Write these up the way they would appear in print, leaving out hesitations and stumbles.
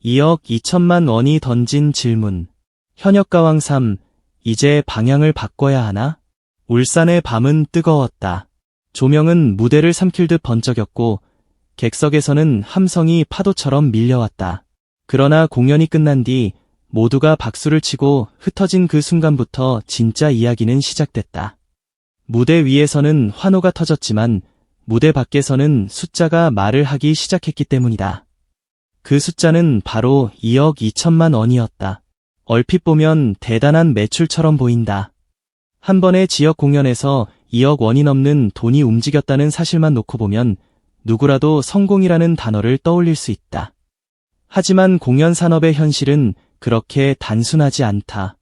2억 2천만 원이 던진 질문. 현역가왕 3, 이제 방향을 바꿔야 하나? 울산의 밤은 뜨거웠다. 조명은 무대를 삼킬 듯 번쩍였고 객석에서는 함성이 파도처럼 밀려왔다. 그러나 공연이 끝난 뒤 모두가 박수를 치고 흩어진 그 순간부터 진짜 이야기는 시작됐다. 무대 위에서는 환호가 터졌지만 무대 밖에서는 숫자가 말을 하기 시작했기 때문이다. 그 숫자는 바로 2억 2천만 원이었다. 얼핏 보면 대단한 매출처럼 보인다. 한 번의 지역 공연에서 2억 원이 넘는 돈이 움직였다는 사실만 놓고 보면 누구라도 성공이라는 단어를 떠올릴 수 있다. 하지만 공연 산업의 현실은 그렇게 단순하지 않다.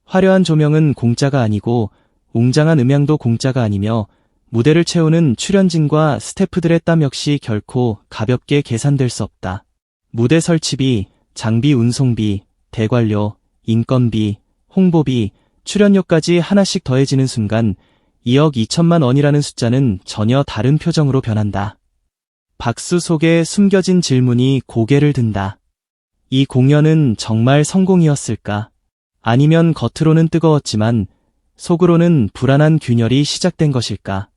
화려한 조명은 공짜가 아니고 웅장한 음향도 공짜가 아니며 무대를 채우는 출연진과 스태프들의 땀 역시 결코 가볍게 계산될 수 없다. 무대 설치비, 장비 운송비, 대관료, 인건비, 홍보비, 출연료까지 하나씩 더해지는 순간 2억 2천만 원이라는 숫자는 전혀 다른 표정으로 변한다. 박수 속에 숨겨진 질문이 고개를 든다. 이 공연은 정말 성공이었을까? 아니면 겉으로는 뜨거웠지만 속으로는 불안한 균열이 시작된 것일까?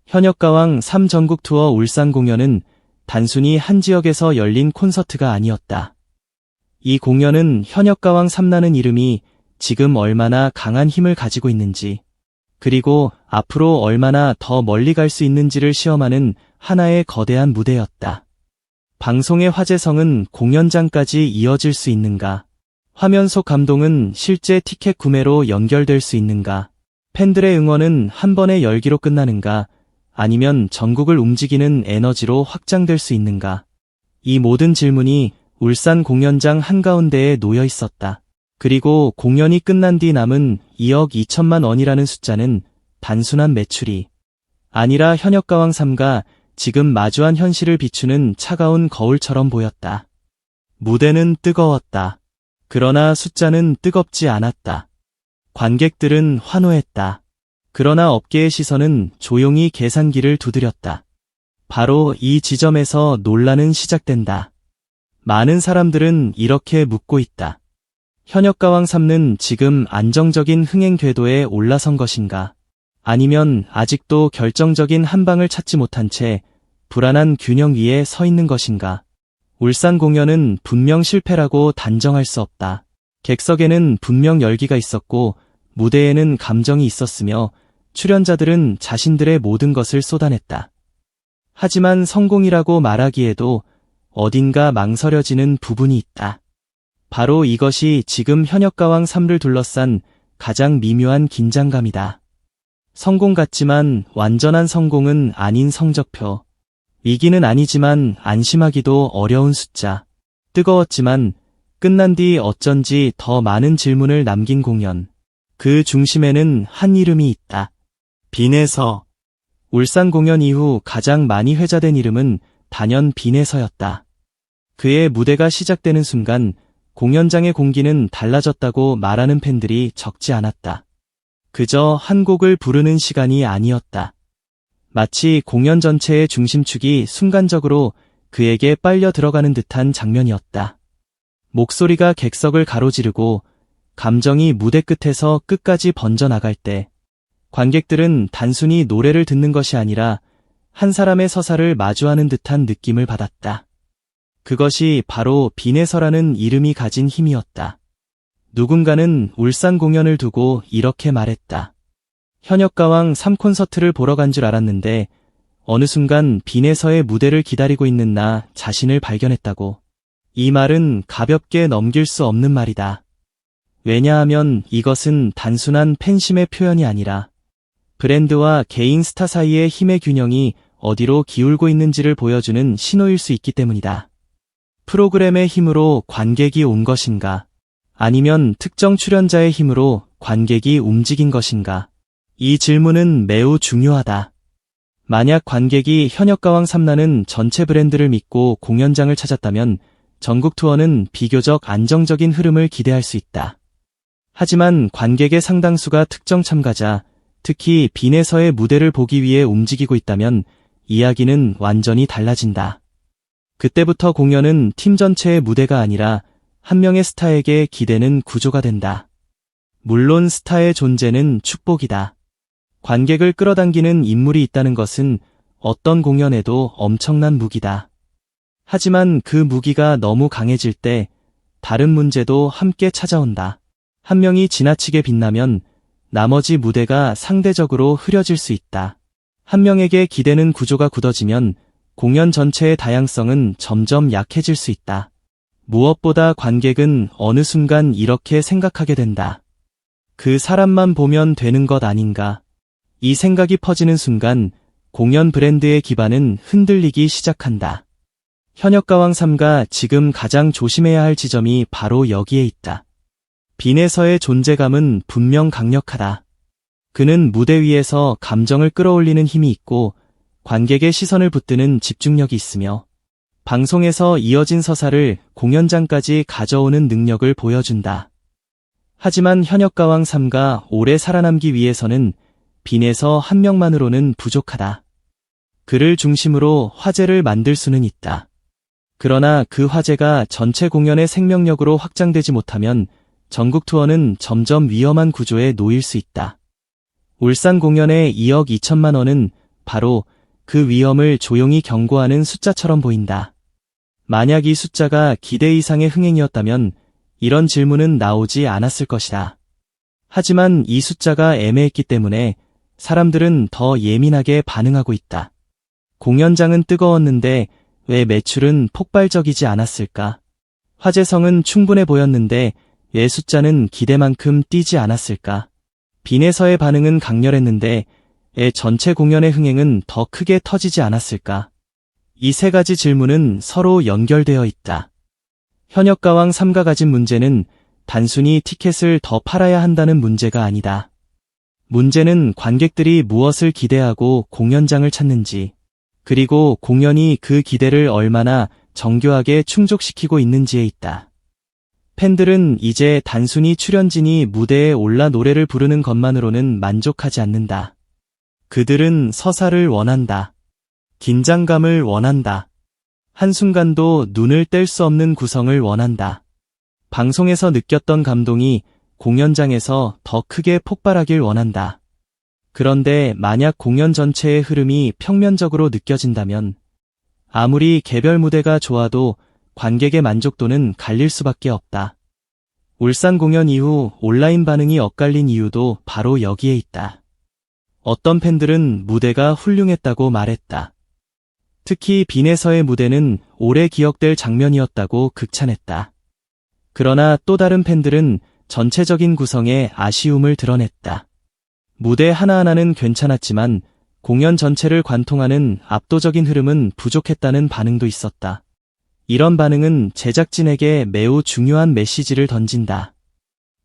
현역가왕 3 전국 투어 울산 공연은 단순히 한 지역에서 열린 콘서트가 아니었다. 이 공연은 현역가왕 3라는 이름이 지금 얼마나 강한 힘을 가지고 있는지, 그리고 앞으로 얼마나 더 멀리 갈 수 있는지를 시험하는 하나의 거대한 무대였다. 방송의 화제성은 공연장까지 이어질 수 있는가? 화면 속 감동은 실제 티켓 구매로 연결될 수 있는가? 팬들의 응원은 한 번의 열기로 끝나는가? 아니면 전국을 움직이는 에너지로 확장될 수 있는가? 이 모든 질문이 울산 공연장 한가운데에 놓여 있었다. 그리고 공연이 끝난 뒤 남은 2억 2천만 원이라는 숫자는 단순한 매출이 아니라 현역가왕 3가 지금 마주한 현실을 비추는 차가운 거울처럼 보였다. 무대는 뜨거웠다. 그러나 숫자는 뜨겁지 않았다. 관객들은 환호했다. 그러나 업계의 시선은 조용히 계산기를 두드렸다. 바로 이 지점에서 논란은 시작된다. 많은 사람들은 이렇게 묻고 있다. 현역가왕 3는 지금 안정적인 흥행 궤도에 올라선 것인가? 아니면 아직도 결정적인 한 방을 찾지 못한 채 불안한 균형 위에 서 있는 것인가? 울산 공연은 분명 실패라고 단정할 수 없다. 객석에는 분명 열기가 있었고 무대에는 감정이 있었으며 출연자들은 자신들의 모든 것을 쏟아냈다. 하지만 성공이라고 말하기에도 어딘가 망설여지는 부분이 있다. 바로 이것이 지금 현역가왕 3를 둘러싼 가장 미묘한 긴장감이다. 성공 같지만 완전한 성공은 아닌 성적표. 위기는 아니지만 안심하기도 어려운 숫자. 뜨거웠지만 끝난 뒤 어쩐지 더 많은 질문을 남긴 공연. 그 중심에는 한 이름이 있다. 빈에서. 울산 공연 이후 가장 많이 회자된 이름은 단연 빈에서였다. 그의 무대가 시작되는 순간 공연장의 공기는 달라졌다고 말하는 팬들이 적지 않았다. 그저 한 곡을 부르는 시간이 아니었다. 마치 공연 전체의 중심축이 순간적으로 그에게 빨려 들어가는 듯한 장면이었다. 목소리가 객석을 가로지르고 감정이 무대 끝에서 끝까지 번져나갈 때 관객들은 단순히 노래를 듣는 것이 아니라 한 사람의 서사를 마주하는 듯한 느낌을 받았다. 그것이 바로 빈에서라는 이름이 가진 힘이었다. 누군가는 울산 공연을 두고 이렇게 말했다. 현역가왕 3 콘서트를 보러 간 줄 알았는데 어느 순간 빈에서의 무대를 기다리고 있는 나 자신을 발견했다고. 이 말은 가볍게 넘길 수 없는 말이다. 왜냐하면 이것은 단순한 팬심의 표현이 아니라 브랜드와 개인 스타 사이의 힘의 균형이 어디로 기울고 있는지를 보여주는 신호일 수 있기 때문이다. 프로그램의 힘으로 관객이 온 것인가? 아니면 특정 출연자의 힘으로 관객이 움직인 것인가? 이 질문은 매우 중요하다. 만약 관객이 현역가왕 3라는 전체 브랜드를 믿고 공연장을 찾았다면 전국 투어는 비교적 안정적인 흐름을 기대할 수 있다. 하지만 관객의 상당수가 특정 참가자, 특히 빈에서의 무대를 보기 위해 움직이고 있다면 이야기는 완전히 달라진다. 그때부터 공연은 팀 전체의 무대가 아니라 한 명의 스타에게 기대는 구조가 된다. 물론 스타의 존재는 축복이다. 관객을 끌어당기는 인물이 있다는 것은 어떤 공연에도 엄청난 무기다. 하지만 그 무기가 너무 강해질 때 다른 문제도 함께 찾아온다. 한 명이 지나치게 빛나면 나머지 무대가 상대적으로 흐려질 수 있다. 한 명에게 기대는 구조가 굳어지면 공연 전체의 다양성은 점점 약해질 수 있다. 무엇보다 관객은 어느 순간 이렇게 생각하게 된다. 그 사람만 보면 되는 것 아닌가. 이 생각이 퍼지는 순간 공연 브랜드의 기반은 흔들리기 시작한다. 현역가왕 3가 지금 가장 조심해야 할 지점이 바로 여기에 있다. 빈에서의 존재감은 분명 강력하다. 그는 무대 위에서 감정을 끌어올리는 힘이 있고 관객의 시선을 붙드는 집중력이 있으며 방송에서 이어진 서사를 공연장까지 가져오는 능력을 보여준다. 하지만 현역가왕 3가 오래 살아남기 위해서는 빈에서 한 명만으로는 부족하다. 그를 중심으로 화제를 만들 수는 있다. 그러나 그 화제가 전체 공연의 생명력으로 확장되지 못하면 전국 투어는 점점 위험한 구조에 놓일 수 있다. 울산 공연의 2억 2천만 원은 바로 그 위험을 조용히 경고하는 숫자처럼 보인다. 만약 이 숫자가 기대 이상의 흥행이었다면 이런 질문은 나오지 않았을 것이다. 하지만 이 숫자가 애매했기 때문에 사람들은 더 예민하게 반응하고 있다. 공연장은 뜨거웠는데 왜 매출은 폭발적이지 않았을까? 화제성은 충분해 보였는데 왜 숫자는 기대만큼 뛰지 않았을까? 빈에서의 반응은 강렬했는데 왜 전체 공연의 흥행은 더 크게 터지지 않았을까? 이 세 가지 질문은 서로 연결되어 있다. 현역가왕 3가 가진 문제는 단순히 티켓을 더 팔아야 한다는 문제가 아니다. 문제는 관객들이 무엇을 기대하고 공연장을 찾는지, 그리고 공연이 그 기대를 얼마나 정교하게 충족시키고 있는지에 있다. 팬들은 이제 단순히 출연진이 무대에 올라 노래를 부르는 것만으로는 만족하지 않는다. 그들은 서사를 원한다. 긴장감을 원한다. 한순간도 눈을 뗄 수 없는 구성을 원한다. 방송에서 느꼈던 감동이 공연장에서 더 크게 폭발하길 원한다. 그런데 만약 공연 전체의 흐름이 평면적으로 느껴진다면 아무리 개별 무대가 좋아도 관객의 만족도는 갈릴 수밖에 없다. 울산 공연 이후 온라인 반응이 엇갈린 이유도 바로 여기에 있다. 어떤 팬들은 무대가 훌륭했다고 말했다. 특히 빈에서의 무대는 오래 기억될 장면이었다고 극찬했다. 그러나 또 다른 팬들은 전체적인 구성에 아쉬움을 드러냈다. 무대 하나하나는 괜찮았지만 공연 전체를 관통하는 압도적인 흐름은 부족했다는 반응도 있었다. 이런 반응은 제작진에게 매우 중요한 메시지를 던진다.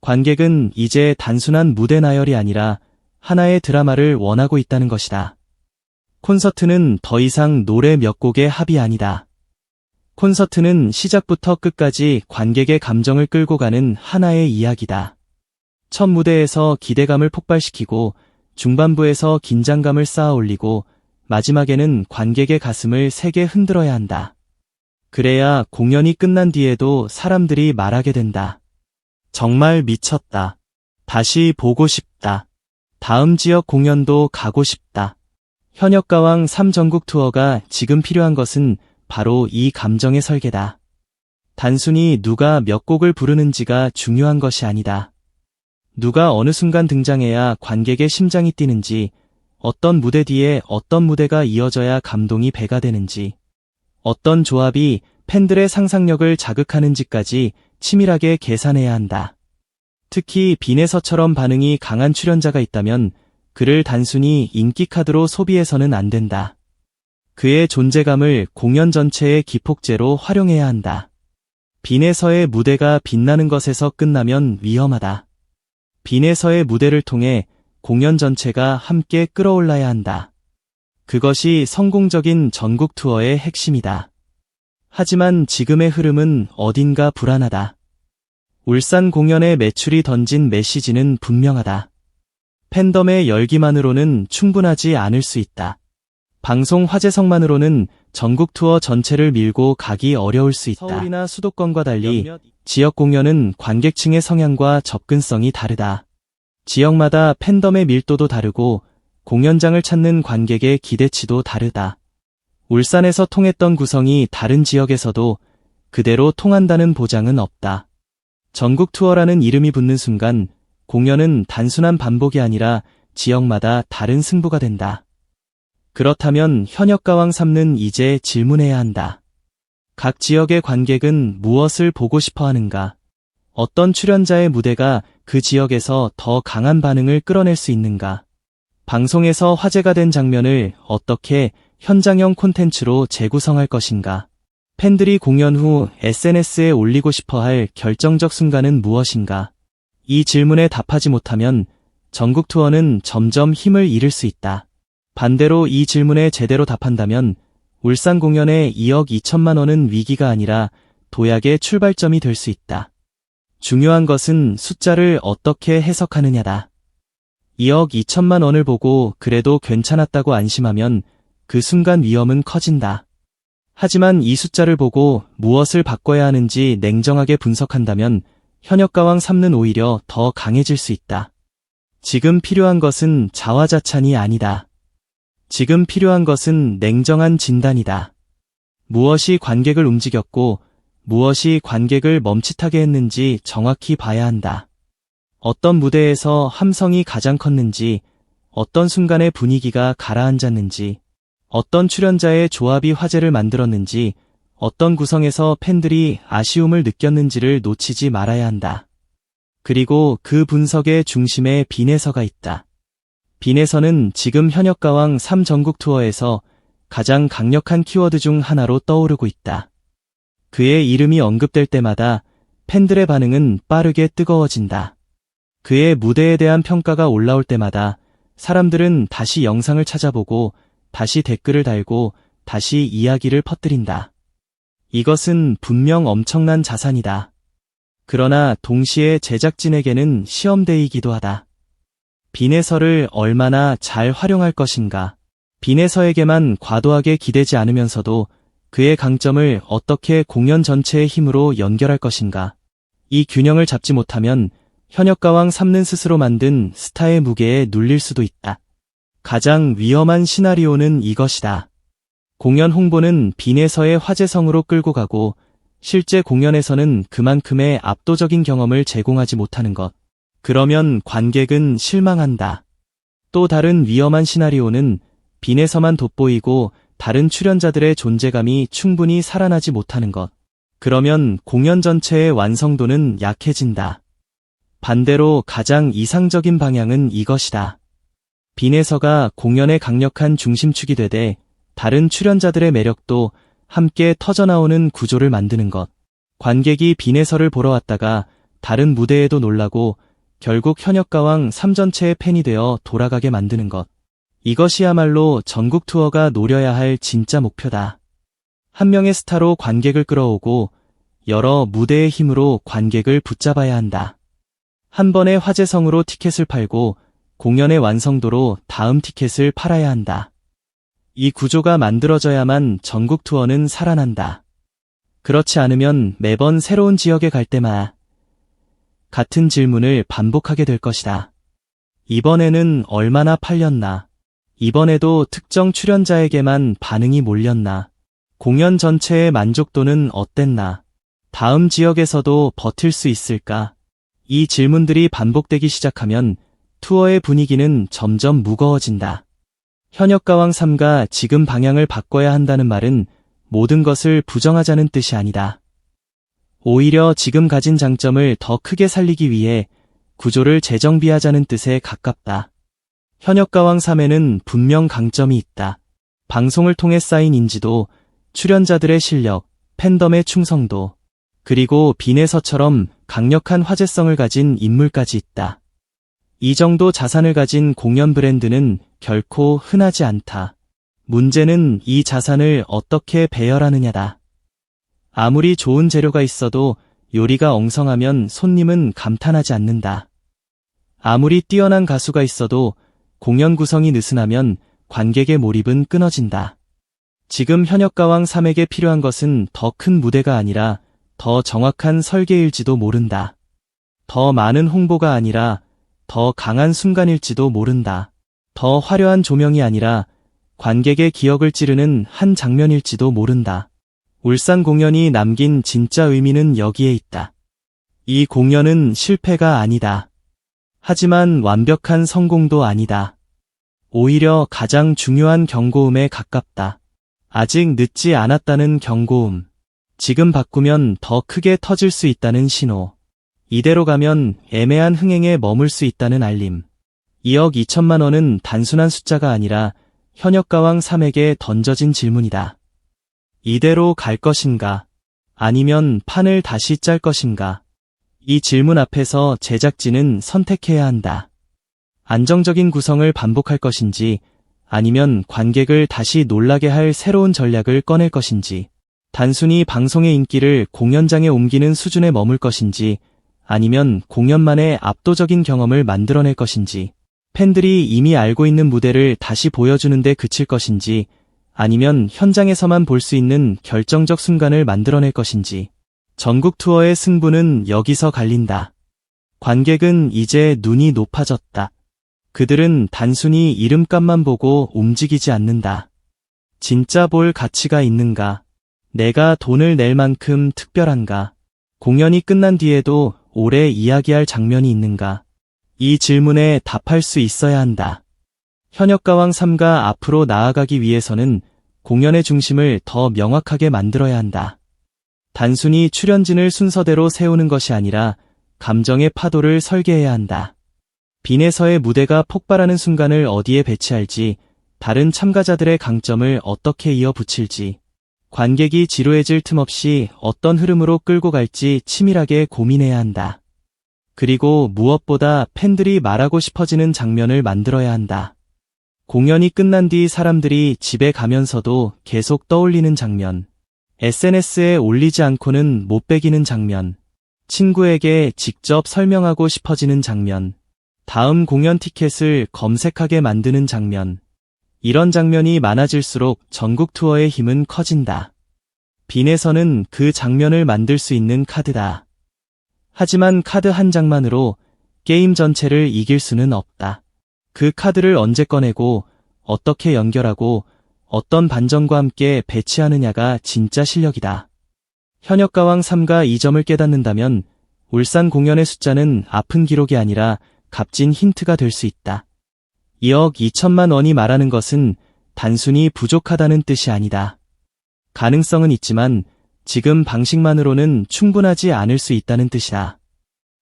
관객은 이제 단순한 무대 나열이 아니라 하나의 드라마를 원하고 있다는 것이다. 콘서트는 더 이상 노래 몇 곡의 합이 아니다. 콘서트는 시작부터 끝까지 관객의 감정을 끌고 가는 하나의 이야기다. 첫 무대에서 기대감을 폭발시키고 중반부에서 긴장감을 쌓아 올리고 마지막에는 관객의 가슴을 세게 흔들어야 한다. 그래야 공연이 끝난 뒤에도 사람들이 말하게 된다. 정말 미쳤다. 다시 보고 싶다. 다음 지역 공연도 가고 싶다. 현역가왕 3 전국 투어가 지금 필요한 것은 바로 이 감정의 설계다. 단순히 누가 몇 곡을 부르는지가 중요한 것이 아니다. 누가 어느 순간 등장해야 관객의 심장이 뛰는지, 어떤 무대 뒤에 어떤 무대가 이어져야 감동이 배가 되는지, 어떤 조합이 팬들의 상상력을 자극하는지까지 치밀하게 계산해야 한다. 특히 빈에서처럼 반응이 강한 출연자가 있다면 그를 단순히 인기 카드로 소비해서는 안 된다. 그의 존재감을 공연 전체의 기폭제로 활용해야 한다. 빈에서의 무대가 빛나는 것에서 끝나면 위험하다. 빈에서의 무대를 통해 공연 전체가 함께 끌어올라야 한다. 그것이 성공적인 전국 투어의 핵심이다. 하지만 지금의 흐름은 어딘가 불안하다. 울산 공연의 매출이 던진 메시지는 분명하다. 팬덤의 열기만으로는 충분하지 않을 수 있다. 방송 화제성만으로는 전국 투어 전체를 밀고 가기 어려울 수 있다. 서울이나 수도권과 달리 지역 공연은 관객층의 성향과 접근성이 다르다. 지역마다 팬덤의 밀도도 다르고 공연장을 찾는 관객의 기대치도 다르다. 울산에서 통했던 구성이 다른 지역에서도 그대로 통한다는 보장은 없다. 전국 투어라는 이름이 붙는 순간 공연은 단순한 반복이 아니라 지역마다 다른 승부가 된다. 그렇다면 현역가왕 3는 이제 질문해야 한다. 각 지역의 관객은 무엇을 보고 싶어 하는가? 어떤 출연자의 무대가 그 지역에서 더 강한 반응을 끌어낼 수 있는가? 방송에서 화제가 된 장면을 어떻게 현장형 콘텐츠로 재구성할 것인가? 팬들이 공연 후 SNS에 올리고 싶어 할 결정적 순간은 무엇인가? 이 질문에 답하지 못하면 전국 투어는 점점 힘을 잃을 수 있다. 반대로 이 질문에 제대로 답한다면 울산 공연의 2억 2천만 원은 위기가 아니라 도약의 출발점이 될 수 있다. 중요한 것은 숫자를 어떻게 해석하느냐다. 2억 2천만 원을 보고 그래도 괜찮았다고 안심하면 그 순간 위험은 커진다. 하지만 이 숫자를 보고 무엇을 바꿔야 하는지 냉정하게 분석한다면 현역가왕 3는 오히려 더 강해질 수 있다. 지금 필요한 것은 자화자찬이 아니다. 지금 필요한 것은 냉정한 진단이다. 무엇이 관객을 움직였고 무엇이 관객을 멈칫하게 했는지 정확히 봐야 한다. 어떤 무대에서 함성이 가장 컸는지, 어떤 순간의 분위기가 가라앉았는지, 어떤 출연자의 조합이 화제를 만들었는지, 어떤 구성에서 팬들이 아쉬움을 느꼈는지를 놓치지 말아야 한다. 그리고 그 분석의 중심에 빈에서가 있다. 빈에서는 지금 현역가왕 3 전국 투어에서 가장 강력한 키워드 중 하나로 떠오르고 있다. 그의 이름이 언급될 때마다 팬들의 반응은 빠르게 뜨거워진다. 그의 무대에 대한 평가가 올라올 때마다 사람들은 다시 영상을 찾아보고 다시 댓글을 달고 다시 이야기를 퍼뜨린다. 이것은 분명 엄청난 자산이다. 그러나 동시에 제작진에게는 시험대이기도 하다. 빈에서를 얼마나 잘 활용할 것인가. 빈에서에게만 과도하게 기대지 않으면서도 그의 강점을 어떻게 공연 전체의 힘으로 연결할 것인가. 이 균형을 잡지 못하면 현역가왕 3는 스스로 만든 스타의 무게에 눌릴 수도 있다. 가장 위험한 시나리오는 이것이다. 공연 홍보는 빈에서의 화제성으로 끌고 가고 실제 공연에서는 그만큼의 압도적인 경험을 제공하지 못하는 것. 그러면 관객은 실망한다. 또 다른 위험한 시나리오는 빈에서만 돋보이고 다른 출연자들의 존재감이 충분히 살아나지 못하는 것. 그러면 공연 전체의 완성도는 약해진다. 반대로 가장 이상적인 방향은 이것이다. 빈에서가 공연의 강력한 중심축이 되되 다른 출연자들의 매력도 함께 터져나오는 구조를 만드는 것. 관객이 빈에서를 보러 왔다가 다른 무대에도 놀라고 결국 현역가왕 3 전체의 팬이 되어 돌아가게 만드는 것. 이것이야말로 전국 투어가 노려야 할 진짜 목표다. 한 명의 스타로 관객을 끌어오고 여러 무대의 힘으로 관객을 붙잡아야 한다. 한 번의 화제성으로 티켓을 팔고 공연의 완성도로 다음 티켓을 팔아야 한다. 이 구조가 만들어져야만 전국 투어는 살아난다. 그렇지 않으면 매번 새로운 지역에 갈 때마다 같은 질문을 반복하게 될 것이다. 이번에는 얼마나 팔렸나? 이번에도 특정 출연자에게만 반응이 몰렸나? 공연 전체의 만족도는 어땠나? 다음 지역에서도 버틸 수 있을까? 이 질문들이 반복되기 시작하면 투어의 분위기는 점점 무거워진다. 현역가왕 3가 지금 방향을 바꿔야 한다는 말은 모든 것을 부정하자는 뜻이 아니다. 오히려 지금 가진 장점을 더 크게 살리기 위해 구조를 재정비하자는 뜻에 가깝다. 현역가왕 3에는 분명 강점이 있다. 방송을 통해 쌓인 인지도, 출연자들의 실력, 팬덤의 충성도, 그리고 빈에서처럼 강력한 화제성을 가진 인물까지 있다. 이 정도 자산을 가진 공연 브랜드는 결코 흔하지 않다. 문제는 이 자산을 어떻게 배열하느냐다. 아무리 좋은 재료가 있어도 요리가 엉성하면 손님은 감탄하지 않는다. 아무리 뛰어난 가수가 있어도 공연 구성이 느슨하면 관객의 몰입은 끊어진다. 지금 현역가왕 3에게 필요한 것은 더 큰 무대가 아니라 더 정확한 설계일지도 모른다. 더 많은 홍보가 아니라 더 강한 순간일지도 모른다. 더 화려한 조명이 아니라 관객의 기억을 찌르는 한 장면일지도 모른다. 울산 공연이 남긴 진짜 의미는 여기에 있다. 이 공연은 실패가 아니다. 하지만 완벽한 성공도 아니다. 오히려 가장 중요한 경고음에 가깝다. 아직 늦지 않았다는 경고음. 지금 바꾸면 더 크게 터질 수 있다는 신호. 이대로 가면 애매한 흥행에 머물 수 있다는 알림. 2억 2천만 원은 단순한 숫자가 아니라 현역가왕 3에게 던져진 질문이다. 이대로 갈 것인가? 아니면 판을 다시 짤 것인가? 이 질문 앞에서 제작진은 선택해야 한다. 안정적인 구성을 반복할 것인지, 아니면 관객을 다시 놀라게 할 새로운 전략을 꺼낼 것인지, 단순히 방송의 인기를 공연장에 옮기는 수준에 머물 것인지, 아니면 공연만의 압도적인 경험을 만들어낼 것인지, 팬들이 이미 알고 있는 무대를 다시 보여주는데 그칠 것인지, 아니면 현장에서만 볼 수 있는 결정적 순간을 만들어낼 것인지. 전국 투어의 승부는 여기서 갈린다. 관객은 이제 눈이 높아졌다. 그들은 단순히 이름값만 보고 움직이지 않는다. 진짜 볼 가치가 있는가? 내가 돈을 낼 만큼 특별한가? 공연이 끝난 뒤에도 오래 이야기할 장면이 있는가? 이 질문에 답할 수 있어야 한다. 현역가왕 3가 앞으로 나아가기 위해서는 공연의 중심을 더 명확하게 만들어야 한다. 단순히 출연진을 순서대로 세우는 것이 아니라 감정의 파도를 설계해야 한다. 빈에서의 무대가 폭발하는 순간을 어디에 배치할지, 다른 참가자들의 강점을 어떻게 이어붙일지, 관객이 지루해질 틈 없이 어떤 흐름으로 끌고 갈지 치밀하게 고민해야 한다. 그리고 무엇보다 팬들이 말하고 싶어지는 장면을 만들어야 한다. 공연이 끝난 뒤 사람들이 집에 가면서도 계속 떠올리는 장면, SNS에 올리지 않고는 못 배기는 장면, 친구에게 직접 설명하고 싶어지는 장면, 다음 공연 티켓을 검색하게 만드는 장면. 이런 장면이 많아질수록 전국 투어의 힘은 커진다. 빈에서는 그 장면을 만들 수 있는 카드다. 하지만 카드 한 장만으로 게임 전체를 이길 수는 없다. 그 카드를 언제 꺼내고 어떻게 연결하고 어떤 반전과 함께 배치하느냐가 진짜 실력이다. 현역가왕 3가 이 점을 깨닫는다면 울산 공연의 숫자는 아픈 기록이 아니라 값진 힌트가 될 수 있다. 2억 2천만 원이 말하는 것은 단순히 부족하다는 뜻이 아니다. 가능성은 있지만 지금 방식만으로는 충분하지 않을 수 있다는 뜻이다.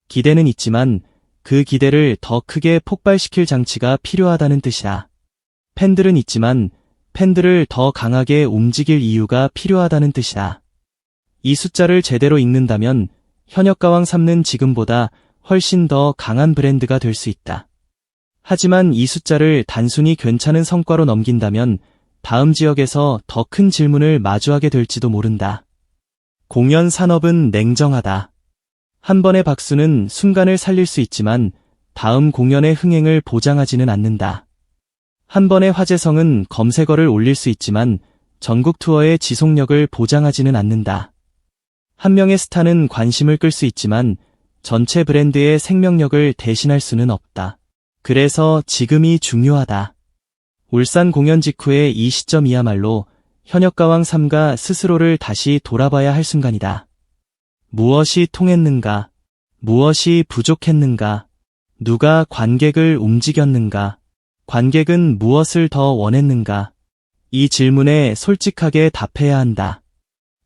기대는 있지만 그 기대를 더 크게 폭발시킬 장치가 필요하다는 뜻이다. 팬들은 있지만 팬들을 더 강하게 움직일 이유가 필요하다는 뜻이다. 이 숫자를 제대로 읽는다면 현역가왕 3는 지금보다 훨씬 더 강한 브랜드가 될 수 있다. 하지만 이 숫자를 단순히 괜찮은 성과로 넘긴다면 다음 지역에서 더 큰 질문을 마주하게 될지도 모른다. 공연 산업은 냉정하다. 한 번의 박수는 순간을 살릴 수 있지만 다음 공연의 흥행을 보장하지는 않는다. 한 번의 화제성은 검색어를 올릴 수 있지만 전국 투어의 지속력을 보장하지는 않는다. 한 명의 스타는 관심을 끌 수 있지만 전체 브랜드의 생명력을 대신할 수는 없다. 그래서 지금이 중요하다. 울산 공연 직후의 이 시점이야말로 현역가왕 3가 스스로를 다시 돌아봐야 할 순간이다. 무엇이 통했는가? 무엇이 부족했는가? 누가 관객을 움직였는가? 관객은 무엇을 더 원했는가? 이 질문에 솔직하게 답해야 한다.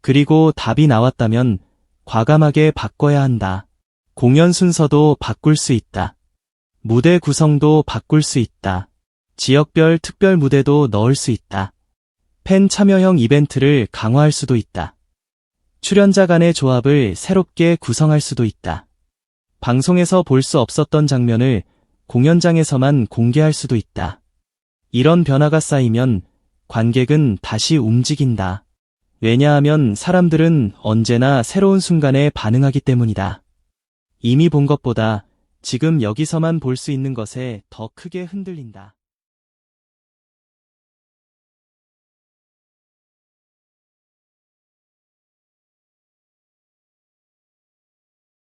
그리고 답이 나왔다면 과감하게 바꿔야 한다. 공연 순서도 바꿀 수 있다. 무대 구성도 바꿀 수 있다. 지역별 특별 무대도 넣을 수 있다. 팬 참여형 이벤트를 강화할 수도 있다. 출연자 간의 조합을 새롭게 구성할 수도 있다. 방송에서 볼 수 없었던 장면을 공연장에서만 공개할 수도 있다. 이런 변화가 쌓이면 관객은 다시 움직인다. 왜냐하면 사람들은 언제나 새로운 순간에 반응하기 때문이다. 이미 본 것보다 지금 여기서만 볼 수 있는 것에 더 크게 흔들린다.